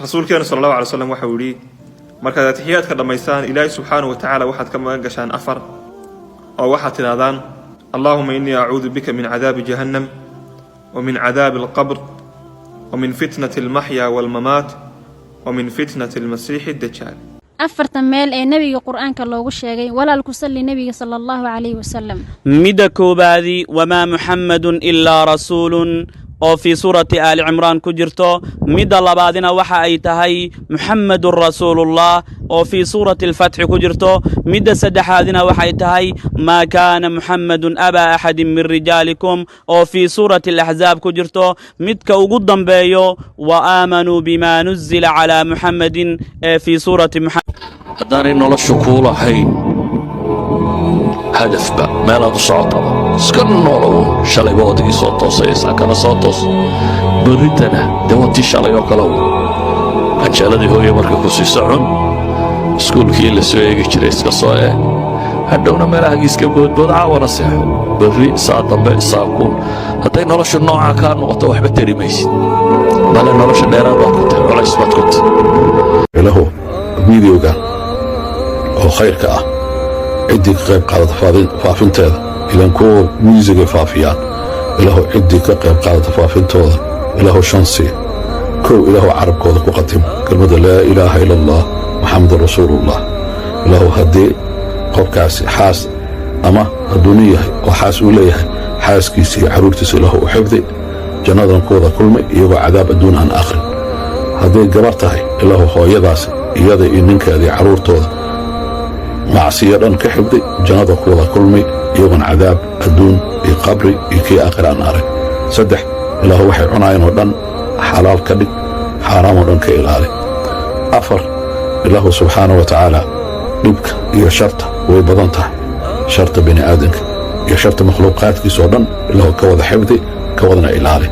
rasuulkeena sallallahu alayhi wasallam waxa uu yiri markaad tahiyaadka dhamaystaan ilaahay subhanahu wa ta'ala waxaad ka magan gashaan afar oo waxaad tiraadaan allahumma inni a'uudhu bika min 'adaabi jahannam wa min 'adaabi al-qabr wa min fitnati al-mahya wal-mamat wa min fitnati al-masih ad-dajjal afartan meel ee nabiga quraanka loogu sheegay walaalku salli nabiga sallallahu alayhi wasallam mida koobaadi wama muhammadun illa rasuulun oo fi suurati aali cimraan ku jirto mida labaadina waxa ay tahay muhammadur rasuulullah oo fi suurati al-fath ku jirto mida saddexaadina waxa ay tahay ma kaana muhammadun aba ahadin min rijaalikum oo fi suurati al-ahzab ku jirto midka ugu dambeeyo wa aamanu bima nuzila ala muhammadin fi suurati haddaanay noloshu kuu lahayn hadafba meelaad u socotaa iska noolow shalayba wadigii soo toosaysaa kana soo toos berritana dee watii shalay oo kale canjeeladii hooye marka ku sii socon iskuulkii la soo eegi jiray iska soo eeg hadhowna meelahagii iska boodbood caawana seexo berri saa dambe saakuun hadday noloshu noocaa kaa noqoto waxba tari maysid bale nolosha dheeraad baad ku tahay culays baad ku tahay ilaho fiideoga oo khayrka ah ciddii ka qayb qaadata faafinteeda ilan kuwa muusigay faafiyaan ilaho ciddii ka qayb qaadata faafintooda ilaho shansi kow ilaho carabkooda ku qatimo kelmadda laa ilaaha ila allah muxammadun rasuulullah ilaho haddii qofkaasi xaas ama hadduu nin yahay oo xaas uu leeyahay xaaskiisa iyo carruurtiisa ilaho u xifdi jannadan kuwada kulmay iyagoo cadaab adduun aan akhrin hadday gabar tahay ilaho hooyadaasi iyada iyo ninkeeda iyo carruurtooda macsiyo dhan ka xifdi jannada kuwada kulmay iyagoon cadaab adduun iyo qabri iyo kii aakhir aan arag saddex ilaahu waxay cunaayeen oo dhan xalaal ka dhig xaaraam oo dhan ka ilaali afar ilaahu subxaanahu wa tacaala dhibka iyo sharta way badan tahay sharta bini aadanka iyo sharta makhluuqaadkiisa oo dhan ilaahu ka wada xifdi ka wadana ilaali